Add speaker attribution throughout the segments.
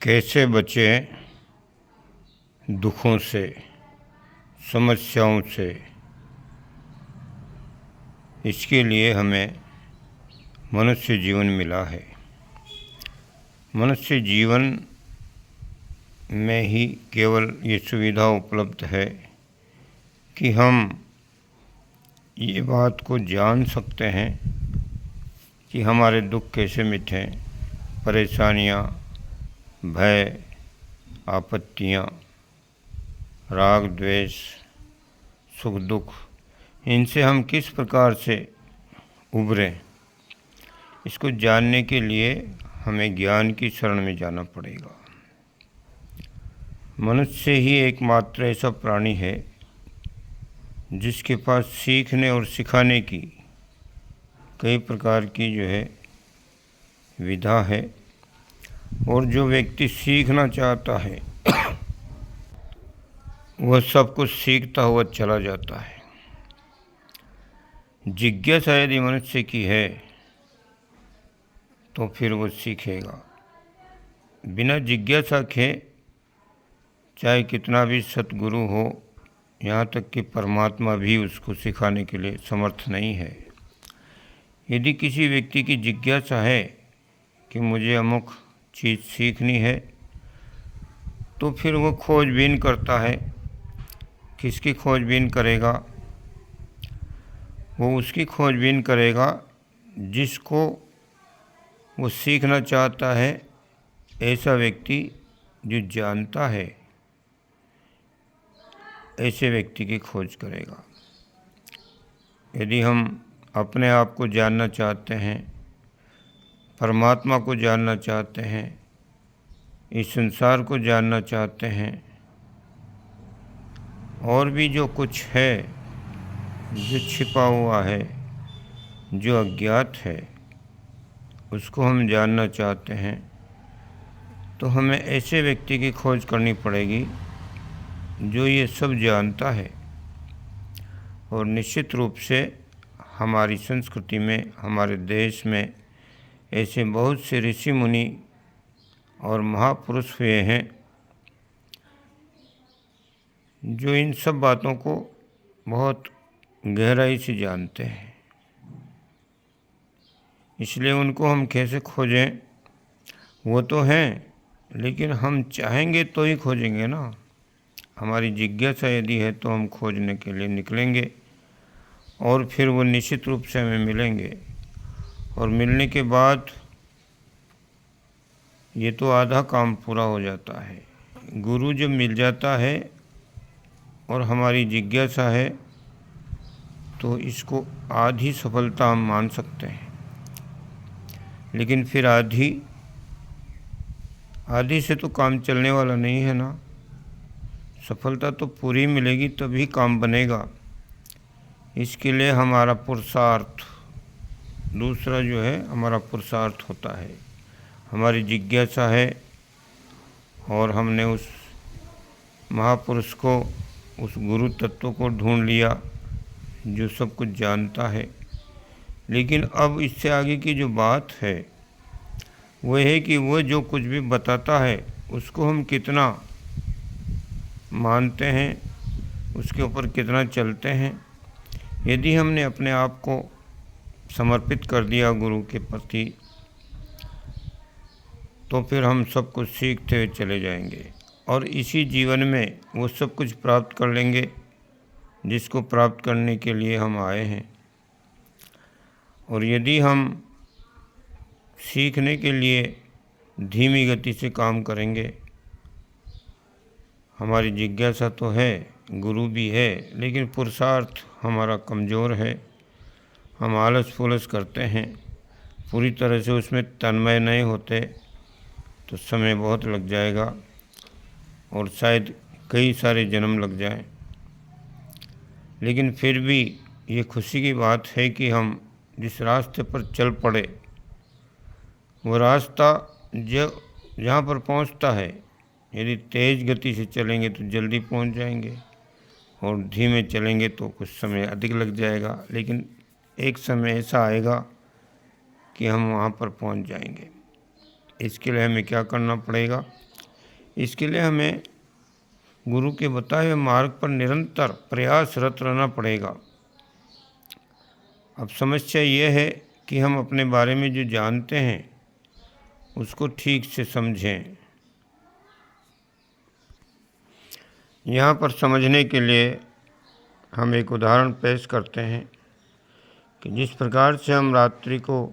Speaker 1: कैसे बचें दुखों से, समस्याओं से। इसके लिए हमें मनुष्य जीवन मिला है। मनुष्य जीवन में ही केवल ये सुविधा उपलब्ध है कि हम ये बात को जान सकते हैं कि हमारे दुख कैसे मिटें, परेशानियाँ, भय, आपत्तियाँ, राग द्वेष, सुख दुख, इनसे हम किस प्रकार से उभरें। इसको जानने के लिए हमें ज्ञान की शरण में जाना पड़ेगा। मनुष्य ही एकमात्र ऐसा प्राणी है जिसके पास सीखने और सिखाने की कई प्रकार की विधा है, और जो व्यक्ति सीखना चाहता है वह सब कुछ सीखता हुआ चला जाता है। जिज्ञासा यदि मनुष्य की है तो फिर वह सीखेगा। बिना जिज्ञासा के चाहे कितना भी सतगुरु हो, यहाँ तक कि परमात्मा भी उसको सिखाने के लिए समर्थ नहीं है। यदि किसी व्यक्ति की जिज्ञासा है कि मुझे अमुक चीज़ सीखनी है, तो फिर वो खोजबीन करता है। किसकी खोजबीन करेगा? वो उसकी खोजबीन करेगा जिसको वो सीखना चाहता है। ऐसा व्यक्ति जो जानता है, ऐसे व्यक्ति की खोज करेगा। यदि हम अपने आप को जानना चाहते हैं, परमात्मा को जानना चाहते हैं, इस संसार को जानना चाहते हैं, और भी जो कुछ है जो छिपा हुआ है, जो अज्ञात है, उसको हम जानना चाहते हैं, तो हमें ऐसे व्यक्ति की खोज करनी पड़ेगी जो ये सब जानता है। और निश्चित रूप से हमारी संस्कृति में, हमारे देश में ऐसे बहुत से ऋषि मुनि और महापुरुष हुए हैं जो इन सब बातों को बहुत गहराई से जानते हैं। इसलिए उनको हम कैसे खोजें? वो तो हैं, लेकिन हम चाहेंगे तो ही खोजेंगे ना। हमारी जिज्ञासा यदि है तो हम खोजने के लिए निकलेंगे, और फिर वो निश्चित रूप से हमें मिलेंगे। और मिलने के बाद ये तो आधा काम पूरा हो जाता है। गुरु जब मिल जाता है और हमारी जिज्ञासा है, तो इसको आधी सफलता हम मान सकते हैं। लेकिन फिर आधी से तो काम चलने वाला नहीं है ना। सफलता तो पूरी मिलेगी तभी काम बनेगा। इसके लिए हमारा पुरुषार्थ, दूसरा हमारा पुरुषार्थ होता है। हमारी जिज्ञासा है और हमने उस महापुरुष को, उस गुरु तत्व को ढूंढ लिया जो सब कुछ जानता है। लेकिन अब इससे आगे की जो बात है वो है कि वो जो कुछ भी बताता है उसको हम कितना मानते हैं, उसके ऊपर कितना चलते हैं। यदि हमने अपने आप को समर्पित कर दिया गुरु के प्रति, तो फिर हम सब कुछ सीखते हुए चले जाएंगे और इसी जीवन में वो सब कुछ प्राप्त कर लेंगे जिसको प्राप्त करने के लिए हम आए हैं। और यदि हम सीखने के लिए धीमी गति से काम करेंगे, हमारी जिज्ञासा तो है, गुरु भी है, लेकिन पुरुषार्थ हमारा कमज़ोर है। हम आलस फुलस करते हैं, पूरी तरह से उसमें तन्मय नहीं होते, तो समय बहुत लग जाएगा और शायद कई सारे जन्म लग जाएं। लेकिन फिर भी ये खुशी की बात है कि हम जिस रास्ते पर चल पड़े, वो रास्ता जहाँ पर पहुँचता है, यदि तेज़ गति से चलेंगे तो जल्दी पहुँच जाएंगे, और धीमे चलेंगे तो कुछ समय अधिक लग जाएगा। लेकिन एक समय ऐसा आएगा कि हम वहाँ पर पहुँच जाएंगे। इसके लिए हमें क्या करना पड़ेगा? इसके लिए हमें गुरु के बताए हुए मार्ग पर निरंतर प्रयासरत रहना पड़ेगा। अब समस्या ये है कि हम अपने बारे में जो जानते हैं उसको ठीक से समझें। यहाँ पर समझने के लिए हम एक उदाहरण पेश करते हैं कि जिस प्रकार से हम रात्रि को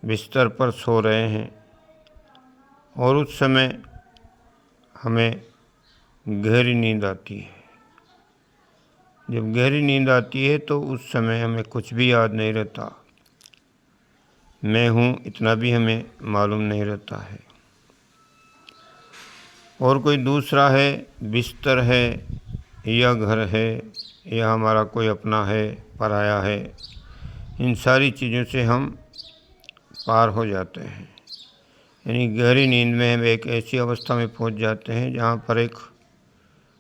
Speaker 1: बिस्तर पर सो रहे हैं और उस समय हमें गहरी नींद आती है। जब गहरी नींद आती है तो उस समय हमें कुछ भी याद नहीं रहता, मैं हूँ इतना भी हमें मालूम नहीं रहता है। और कोई दूसरा है, बिस्तर है या घर है या हमारा कोई अपना है, पराया है, इन सारी चीज़ों से हम पार हो जाते हैं। यानी गहरी नींद में हम एक ऐसी अवस्था में पहुंच जाते हैं जहां पर एक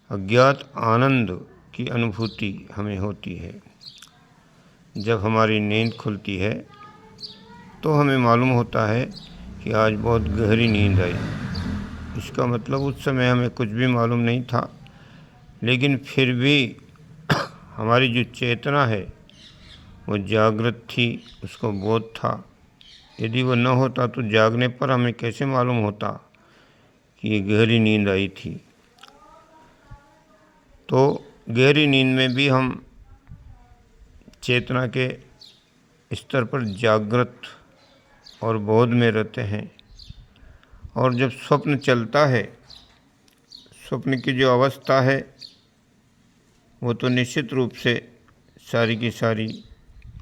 Speaker 1: अज्ञात आनंद की अनुभूति हमें होती है। जब हमारी नींद खुलती है तो हमें मालूम होता है कि आज बहुत गहरी नींद आई। इसका मतलब उस समय हमें कुछ भी मालूम नहीं था, लेकिन फिर भी हमारी जो चेतना है वो जागृत थी, उसको बोध था। यदि वो न होता तो जागने पर हमें कैसे मालूम होता कि ये गहरी नींद आई थी। तो गहरी नींद में भी हम चेतना के स्तर पर जागृत और बोध में रहते हैं। और जब स्वप्न चलता है, स्वप्न की जो अवस्था है वो तो निश्चित रूप से सारी की सारी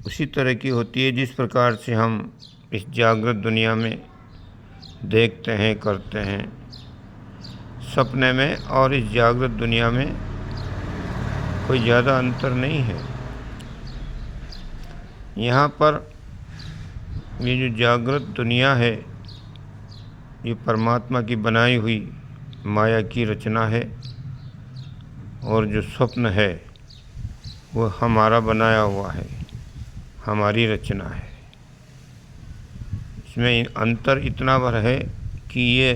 Speaker 1: उसी तरह की होती है जिस प्रकार से हम इस जागृत दुनिया में देखते हैं, करते हैं। सपने में और इस जागृत दुनिया में कोई ज़्यादा अंतर नहीं है। यहाँ पर ये जो जागृत दुनिया है ये परमात्मा की बनाई हुई माया की रचना है, और जो स्वप्न है वो हमारा बनाया हुआ है, हमारी रचना है। इसमें अंतर इतना भर है कि ये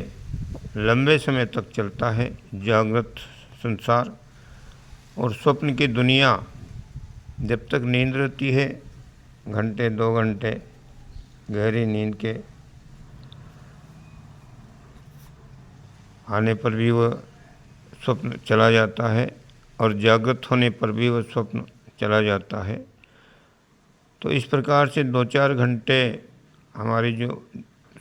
Speaker 1: लंबे समय तक चलता है जागृत संसार, और स्वप्न की दुनिया जब तक नींद रहती है, घंटे 2 घंटे गहरी नींद के आने पर भी वह स्वप्न चला जाता है और जागृत होने पर भी वह स्वप्न चला जाता है। तो इस प्रकार से 2-4 घंटे हमारी जो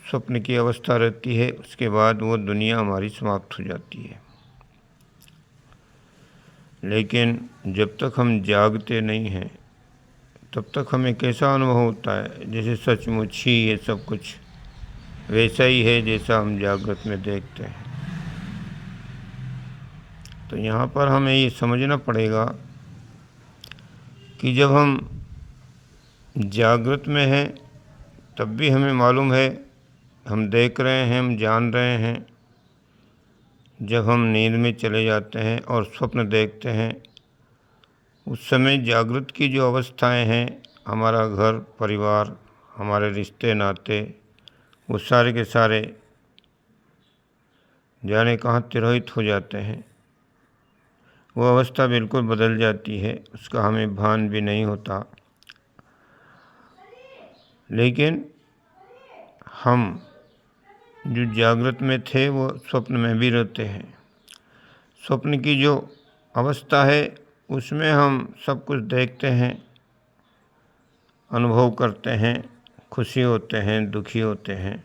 Speaker 1: स्वप्न की अवस्था रहती है, उसके बाद वो दुनिया हमारी समाप्त हो जाती है। लेकिन जब तक हम जागते नहीं हैं तब तक हमें कैसा अनुभव होता है, जैसे सचमुच ही ये सब कुछ वैसा ही है जैसा हम जागृत में देखते हैं। तो यहाँ पर हमें ये समझना पड़ेगा कि जब हम जागृत में हैं तब भी हमें मालूम है हम देख रहे हैं, हम जान रहे हैं। जब हम नींद में चले जाते हैं और स्वप्न देखते हैं, उस समय जागृत की जो अवस्थाएं हैं, हमारा घर परिवार, हमारे रिश्ते नाते, वो सारे के सारे जाने कहाँ तिरोहित हो जाते हैं। वो अवस्था बिल्कुल बदल जाती है, उसका हमें भान भी नहीं होता। लेकिन हम जो जागृत में थे वो स्वप्न में भी रहते हैं। स्वप्न की जो अवस्था है उसमें हम सब कुछ देखते हैं, अनुभव करते हैं, खुशी होते हैं, दुखी होते हैं।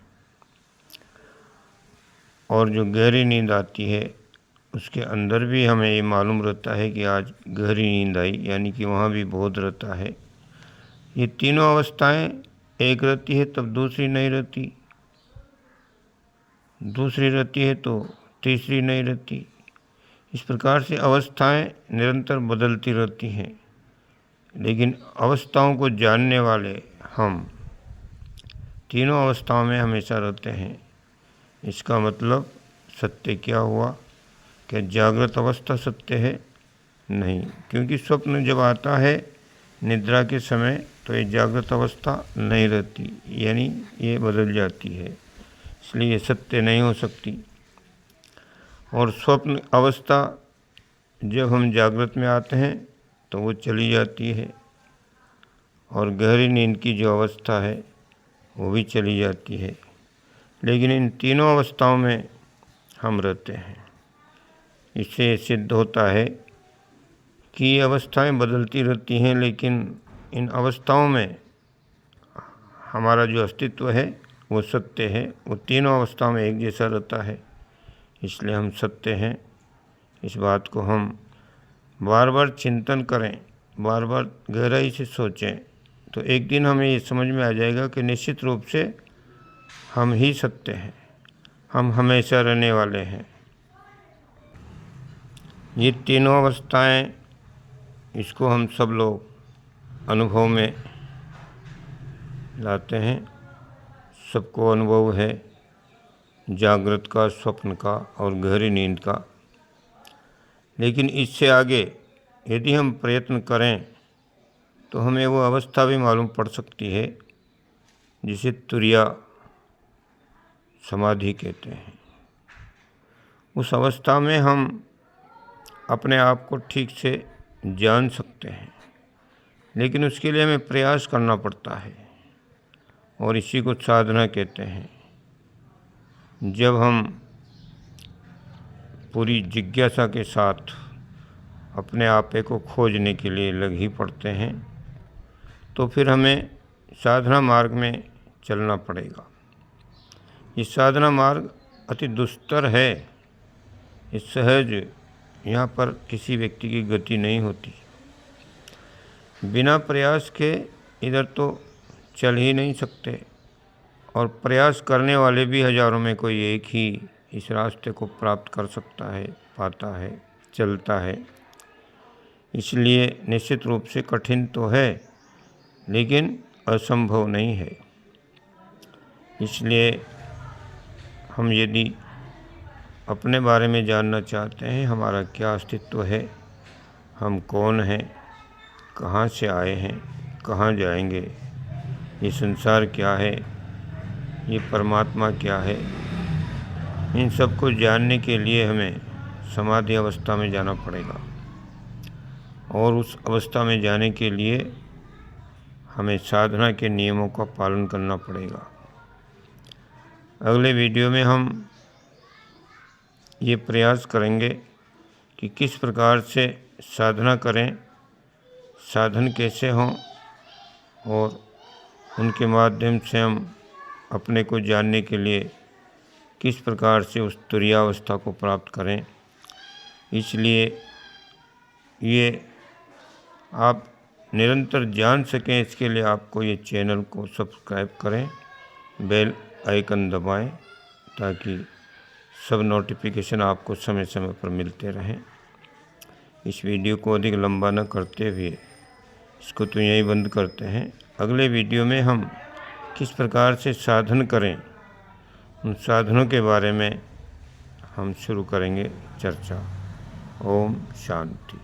Speaker 1: और जो गहरी नींद आती है उसके अंदर भी हमें ये मालूम रहता है कि आज गहरी नींद आई, यानी कि वहाँ भी बोध रहता है। ये तीनों अवस्थाएं एक रहती है तब दूसरी नहीं रहती, दूसरी रहती है तो तीसरी नहीं रहती। इस प्रकार से अवस्थाएं निरंतर बदलती रहती हैं, लेकिन अवस्थाओं को जानने वाले हम तीनों अवस्थाओं में हमेशा रहते हैं। इसका मतलब सत्य क्या हुआ? क्या जागृत अवस्था सत्य है? नहीं, क्योंकि स्वप्न जब आता है निद्रा के समय तो ये जागृत अवस्था नहीं रहती, यानी ये बदल जाती है, इसलिए ये सत्य नहीं हो सकती। और स्वप्न अवस्था जब हम जागृत में आते हैं तो वो चली जाती है, और गहरी नींद की जो अवस्था है वो भी चली जाती है। लेकिन इन तीनों अवस्थाओं में हम रहते हैं। इससे सिद्ध होता है कि ये अवस्थाएं बदलती रहती हैं, लेकिन इन अवस्थाओं में हमारा जो अस्तित्व है वो सत्य है। वो तीनों अवस्थाओं में एक जैसा रहता है, इसलिए हम सत्य हैं। इस बात को हम बार बार चिंतन करें, बार बार गहराई से सोचें, तो एक दिन हमें ये समझ में आ जाएगा कि निश्चित रूप से हम ही सत्य हैं, हम हमेशा रहने वाले हैं। ये तीनों अवस्थाएं, इसको हम सब लोग अनुभव में लाते हैं। सबको अनुभव है जागृत का, स्वप्न का और गहरी नींद का। लेकिन इससे आगे यदि हम प्रयत्न करें तो हमें वो अवस्था भी मालूम पड़ सकती है जिसे तुरिया समाधि कहते हैं। उस अवस्था में हम अपने आप को ठीक से जान सकते हैं, लेकिन उसके लिए हमें प्रयास करना पड़ता है, और इसी को साधना कहते हैं। जब हम पूरी जिज्ञासा के साथ अपने आपे को खोजने के लिए लग ही पड़ते हैं, तो फिर हमें साधना मार्ग में चलना पड़ेगा। ये साधना मार्ग अति दुस्तर है, ये सहज, यहाँ पर किसी व्यक्ति की गति नहीं होती। बिना प्रयास के इधर तो चल ही नहीं सकते, और प्रयास करने वाले भी हजारों में कोई एक ही इस रास्ते को प्राप्त कर सकता है, पाता है, चलता है। इसलिए निश्चित रूप से कठिन तो है, लेकिन असंभव नहीं है। इसलिए हम यदि अपने बारे में जानना चाहते हैं, हमारा क्या अस्तित्व है, हम कौन हैं, कहाँ से आए हैं, कहाँ जाएंगे, ये संसार क्या है, ये परमात्मा क्या है, इन सब को जानने के लिए हमें समाधि अवस्था में जाना पड़ेगा। और उस अवस्था में जाने के लिए हमें साधना के नियमों का पालन करना पड़ेगा। अगले वीडियो में हम ये प्रयास करेंगे कि किस प्रकार से साधना करें, साधन कैसे हों, और उनके माध्यम से हम अपने को जानने के लिए किस प्रकार से उस तुरीयावस्था को प्राप्त करें। इसलिए ये आप निरंतर जान सकें, इसके लिए आपको ये चैनल को सब्सक्राइब करें, बेल आइकन दबाएं, ताकि सब नोटिफिकेशन आपको समय समय पर मिलते रहें। इस वीडियो को अधिक लंबा न करते हुए इसको तो यहीं बंद करते हैं। अगले वीडियो में हम किस प्रकार से साधन करें, उन साधनों के बारे में हम शुरू करेंगे चर्चा। ओम शांति।